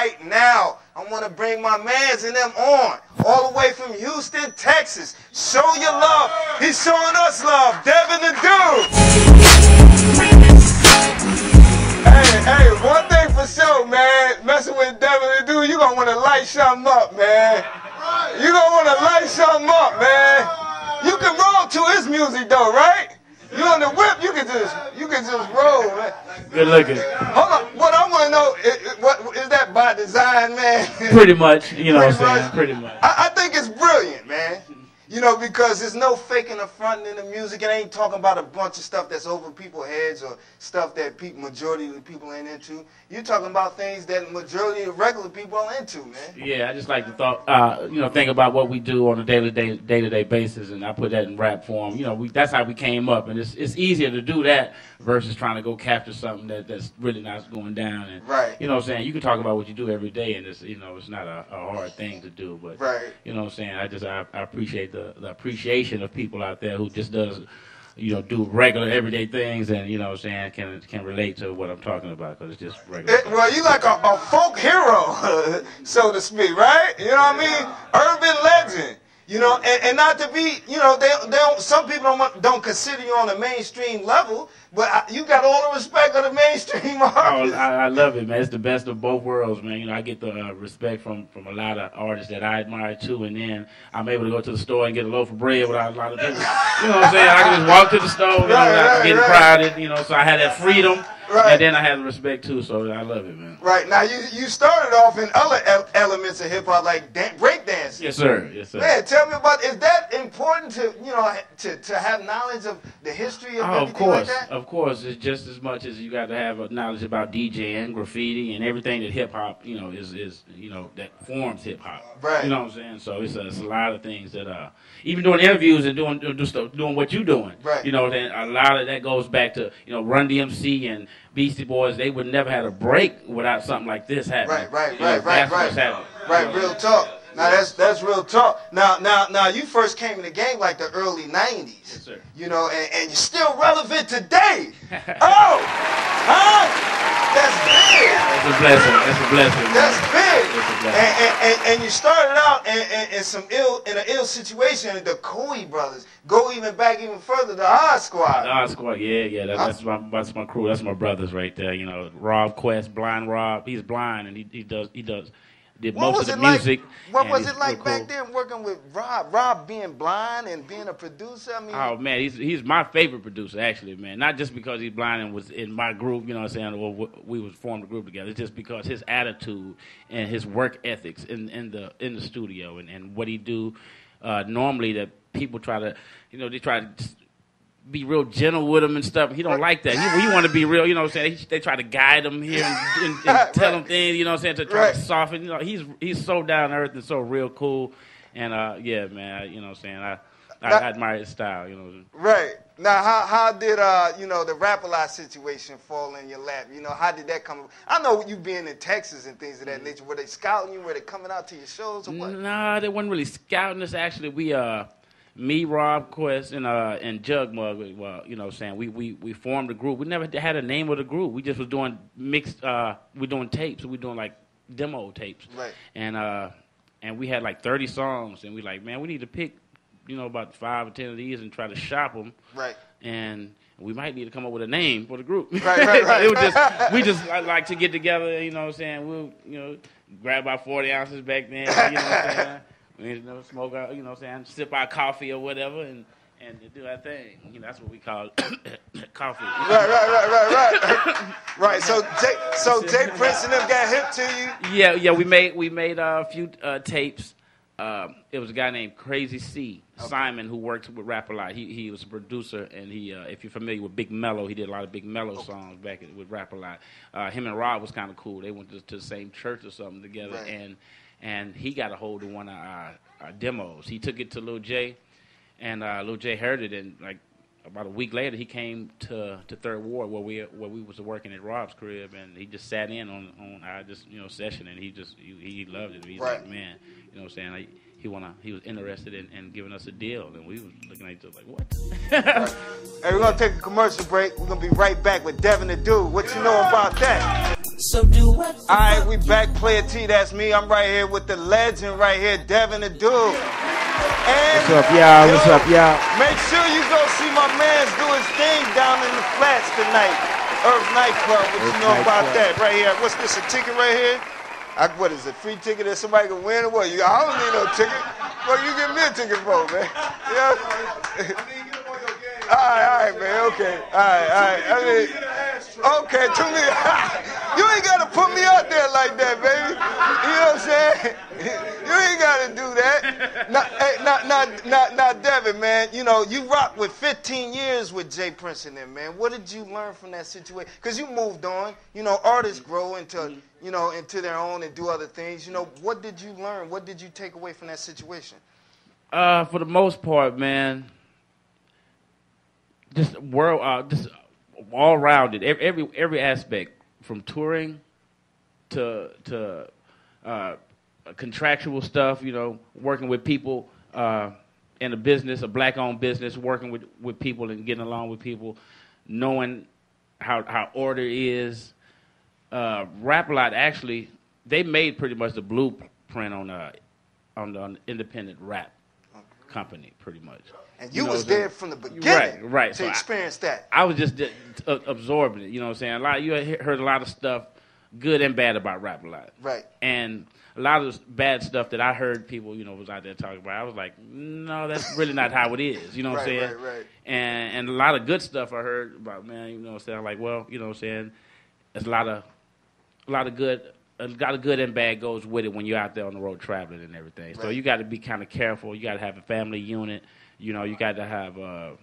right now. I want to bring my mans and them on, all the way from Houston, Texas. Show your love. He's showing us love. Devin The Dude. Hey, one thing for sure, man. Messing with Devin The Dude, you gonna want to light something up, man. You gonna want to light something up, man. You can roll to his music though, right? You on the whip, you can just roll, man. Good looking. Hold on, what I want to know is that by design, man? Pretty much, you know what I'm saying? Pretty much. I think it's brilliant, man. You know, because there's no faking the front in the music. It ain't talking about a bunch of stuff that's over people's heads or stuff that majority of the people ain't into. You're talking about things that majority of regular people are into, man. Yeah, I just like to think about what we do on a day-to-day basis, and I put that in rap form. You know, that's how we came up, and it's easier to do that versus trying to go capture something that's really not going down. And, right. You know what I'm saying? You can talk about what you do every day, and it's not a hard thing to do. But right. You know what I'm saying? I appreciate the appreciation of people out there who just does, do regular everyday things, and you know what I'm saying, can relate to what I'm talking about, because it's just regular. Well, you like a folk hero, so to speak, right? You know what I mean? Urban legend. You know, and not to be, they don't. Some people don't consider you on a mainstream level, but you got all the respect of the mainstream artists. Oh, I love it, man. It's the best of both worlds, man. I get the respect from a lot of artists that I admire too, and then I'm able to go to the store and get a loaf of bread without a lot of people. You know what I'm saying? I can just walk to the store without getting crowded. So I had that freedom. Right. And then I had the respect too, so I love it, man. Right. Now you started off in other elements of hip hop like breakdancing. Yes, sir. Yes, sir. Man, tell me about, is that important to to have knowledge of the history of everything of course, like that? Of course. It's just as much as you got to have a knowledge about DJing, graffiti, and everything that hip hop, is that forms hip hop. Right. You know what I'm saying? So it's a lot of things that even doing interviews and doing what you're doing. Right. Then a lot of that goes back to Run DMC and Beastie Boys. They would never have a break without something like this happening. Right. What's happening. Right, real talk. Now that's real talk. Now you first came in the game like the early '90s. Yes, sir. And you're still relevant today. Oh, huh? That's big. That's a blessing. That's big. That's a blessing. And you started out in an ill situation. The Coey brothers go even further. The Odd Squad. The Odd Squad, yeah. That's my crew. That's my brothers right there. Rob Quest, Blind Rob. He's blind and he did most of the music. What was it like back then working with Rob? Rob being blind and being a producer? Oh man, he's my favorite producer actually, man. Not just because he's blind and was in my group, you know what I'm saying, or we was formed a group together. It's just because his attitude and his work ethics in the studio and what he do normally that people try to, they try to be real gentle with him and stuff. He don't like that. He want to be real, you know what I'm saying? They try to guide him here and tell him things, you know what I'm saying, to try to soften. He's so down to earth and so real cool. And yeah, man, you know what I'm saying? I admire his style, Right. Now, how did the RapALot situation fall in your lap? How did that come? I know you being in Texas and things of that nature. Were they scouting you? Were they coming out to your shows or what? Nah, they wasn't really scouting us. Actually, we me, Rob Quest, and Jug Mug, well, you know what I'm saying, we formed a group. We never had a name of the group. We just was doing we're doing tapes. We're doing like demo tapes. Right. And we had like 30 songs, and we like, man, we need to pick, about 5 or 10 of these and try to shop them. Right. And we might need to come up with a name for the group. Right. It was we just like to get together, you know what I'm saying, we'll, grab about 40 ounces back then, you know what I'm saying. Smoke out, you know what I'm saying, sip our coffee or whatever, and do our thing. That's what we call coffee. Right. So Jay Prince and them got hip to you? Yeah. We made a few tapes. It was a guy named Crazy C, Simon, who works with RapALot. He was a producer, and he, if you're familiar with Big Mello, he did a lot of Big Mello songs back with RapALot. Him and Rob was kind of cool. They went to the same church or something together, and he got a hold of one of our demos. He took it to Lil J, and Lil J heard it, and like about a week later, he came to Third Ward where we was working at Rob's crib, and he just sat in on our session, and he loved it. He's like, man, you know what I'm saying? He was interested in giving us a deal, and we was looking at each other like, what? Hey, we're gonna take a commercial break. We're gonna be right back with Devin The Dude. What you know about that? So do what? Alright, we back. Playa T, that's me. I'm right here with the legend right here, Devin The Dude. And what's up, y'all? What's up, y'all? Make sure you go see my man do his thing down in the flats tonight. Earth Nightclub, what you know about that right here. What's this, a ticket right here? What is it, free ticket that somebody can win or what? I don't need no ticket. What you give me a ticket for, man? Yeah. All right, man, okay. All right. I mean, okay, to me, you ain't got to put me out there like that, baby. You know what I'm saying? You ain't got to do that. Now, Devin, man, you know, you rocked with 15 years with Jay Prince and them, man. What did you learn from that situation? Because you moved on. You know, artists grow into, you know, into their own and do other things. You know, what did you learn? What did you take away from that situation? For the most part, man, just all rounded, every aspect, from touring to contractual stuff. You know, working with people in a business, a black-owned business, working with people and getting along with people, knowing how order is. RapALot actually, they made pretty much the blueprint on the independent rap company, pretty much. And you was there from the beginning right. to experience that. I was just absorbing it, you know what I'm saying? You heard a lot of stuff, good and bad, about RapALot. Right. And a lot of bad stuff that I heard people, you know, was out there talking about, I was like, no, that's really not how it is, you know what I'm saying? Right. And a lot of good stuff I heard about, man, you know what I'm saying? Like, well, you know what I'm saying? There's a lot of good and bad goes with it when you're out there on the road traveling and everything. Right. So you got to be kind of careful. You got to have a family unit. You know, you got to have a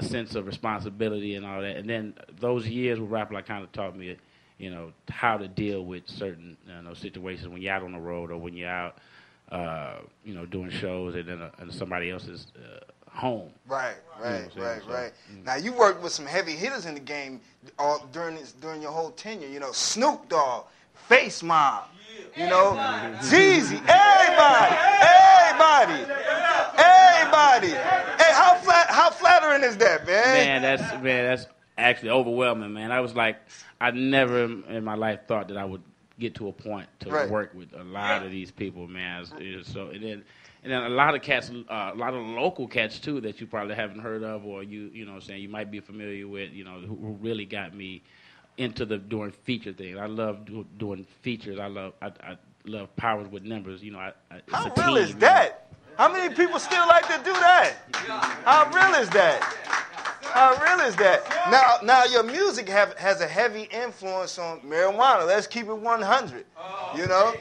sense of responsibility and all that. And then those years with RapALot kind of taught me, you know, how to deal with certain situations when you're out on the road or when you're out, you know, doing shows and then somebody else's home. Right. Now you worked with some heavy hitters in the game during your whole tenure. You know, Snoop Dogg, Face Mob. You know, Jeezy, everybody. Hey, how flattering is that, man? Man, that's actually overwhelming, man. I was like, I never in my life thought that I would get to a point to work with a lot of these people, man. So and then a lot of cats, a lot of local cats too that you probably haven't heard of, or you know what I'm saying, you might be familiar with, you know, who really got me into doing feature things. I love doing features. I love powers with numbers. You know, how real is that? How many people still like to do that? How real is that? How real is that? Now your music has a heavy influence on marijuana. Let's keep it 100. You know,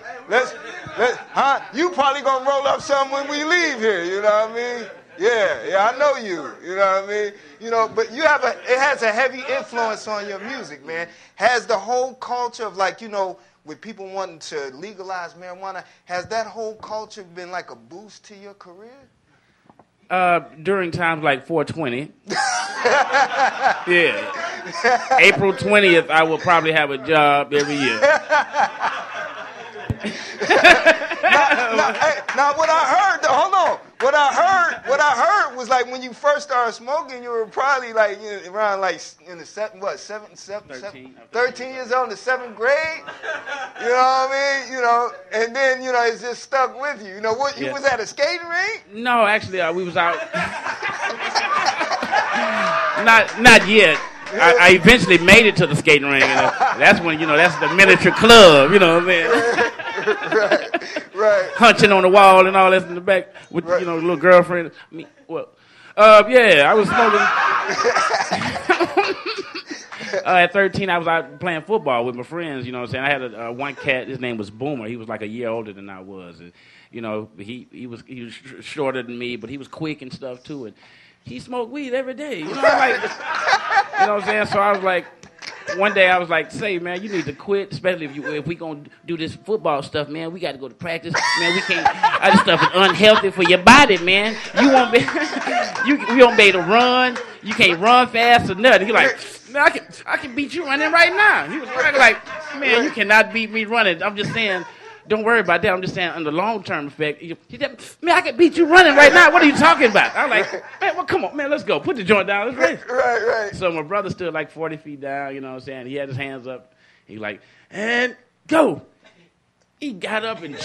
you probably gonna roll up something when we leave here. You know what I mean? Yeah, I know you. You know what I mean? You know, but it has a heavy influence on your music, man. Has the whole culture of, like, you know, with people wanting to legalize marijuana, has that whole culture been like a boost to your career? During times like 420. Yeah. April 20th, I will probably have a job every year. Now what I heard, hold on. What I heard was, like, when you first started smoking, you were probably like, you know, around like in the 13 years old, in the 7th grade. You know what I mean? You know, and then, you know, it's just stuck with you. You know what? You was at a skating rink? No, actually, we was out. Not yet. I eventually made it to the skating rink, and that's when, you know, that's the miniature club. You know what I mean? Right. Hunching on the wall and all that in the back with, you know, little girlfriend. I was smoking. At 13, I was out playing football with my friends. You know what I'm saying? I had one cat. His name was Boomer. He was like a year older than I was. And, you know, he was shorter than me, but he was quick and stuff too. And he smoked weed every day. You know, like, you know what I'm saying? So I was like, one day I was like, say, man, you need to quit, especially if we gonna do this football stuff, man. We got to go to practice, man. We can't. All this stuff is unhealthy for your body, man. You won't be, you won't be able to run. You can't run fast or nothing. You're like, man, I can beat you running right now. He was like, man, you cannot beat me running. I'm just saying, don't worry about that. I'm just saying, on the long-term effect, he said, man, I can beat you running right now. What are you talking about? I'm like, man, well, come on, man, let's go. Put the joint down. Let's race. Right. So my brother stood like 40 feet down, you know what I'm saying? He had his hands up. He like, and go. He got up and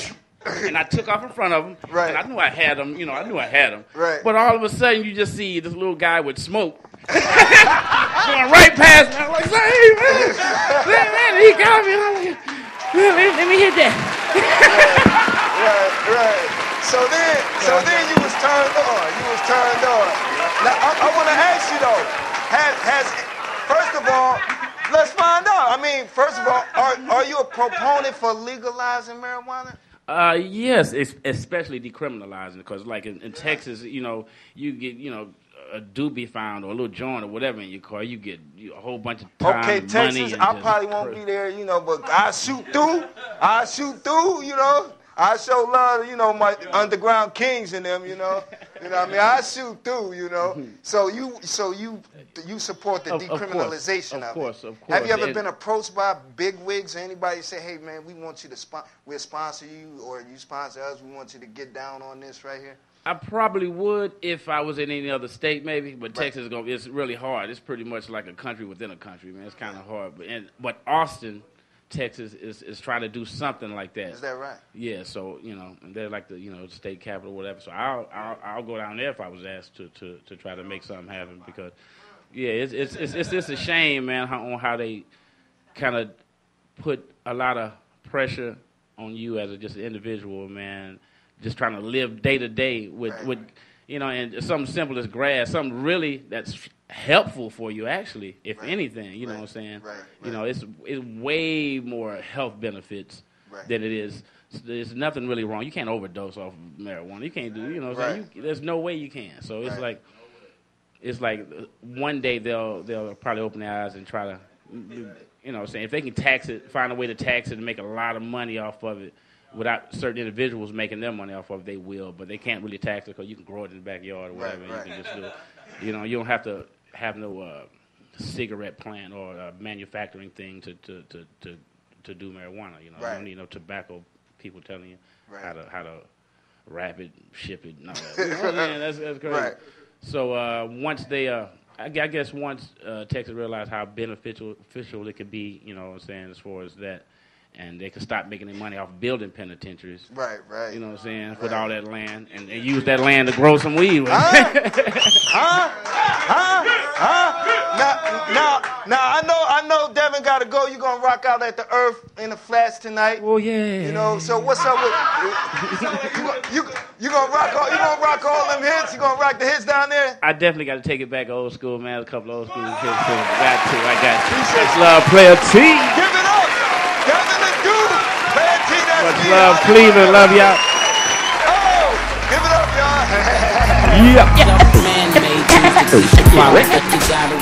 I took off in front of him. Right. And I knew I had him, I knew I had him. Right. But all of a sudden, you just see this little guy with smoke going right past me. I'm like, hey, man, he got me. I'm like, let me hit that. Right. So then you was turned on. Now, I want to ask you, though, first of all, let's find out. I mean, first of all, are you a proponent for legalizing marijuana? Yes, especially decriminalizing, because like in Texas, you get, a doobie found or a little joint or whatever in your car, you get a whole bunch of time, okay, Texas, money. I probably won't be there, but I shoot through, I show love, my underground kings in them, what I mean? I shoot through, So you support the decriminalization of it. Of course. Have you ever been approached by big wigs or anybody say, hey man, we want you to we'll sponsor you, or you sponsor us, we want you to get down on this right here? I probably would if I was in any other state, maybe. But right. Texas it's really hard. It's pretty much like a country within a country, man. It's kind of hard. But Austin, Texas is trying to do something like that. Is that right? Yeah. So and they're like the state capital, or whatever. So I'll go down there if I was asked to try to make something happen, because it's just a shame, man, on how they kind of put a lot of pressure on you as just an individual, man. Just trying to live day to day with and something simple as grass, something really that's helpful for you, actually, if anything, you know what I'm saying? Right. It's way more health benefits than it is. There's nothing really wrong. You can't overdose off of marijuana. You can't do, there's no way you can. So it's like one day they'll probably open their eyes and try to, if they can tax it, find a way to tax it and make a lot of money off of it, without certain individuals making their money off of it, they will, but they can't really tax it because you can grow it in the backyard or whatever. And you can just do it. You don't have to have no cigarette plant or manufacturing thing to do marijuana. You don't need no tobacco people telling you how to wrap it, ship it. No, that's crazy. Right. So once they, I guess once Texas realized how beneficial it could be, as far as that. And they can stop making their money off building penitentiaries. Right. You know what I'm saying? With all that land. And use that land to grow some weed with. Now, I know Devin got to go. You're going to rock out at the Earth in the Flats tonight. Oh, yeah. So what's up with... You going to rock all them hits? You going to rock the hits down there? I definitely got to take it back old school, man. A couple old school hits. I got to. Much love, Playa T. Give it up. Devin The Dude. Playa T, that's much me. Love, Cleveland. Love y'all. Oh, give it up, y'all. Yeah. Man-made things to be. You gotta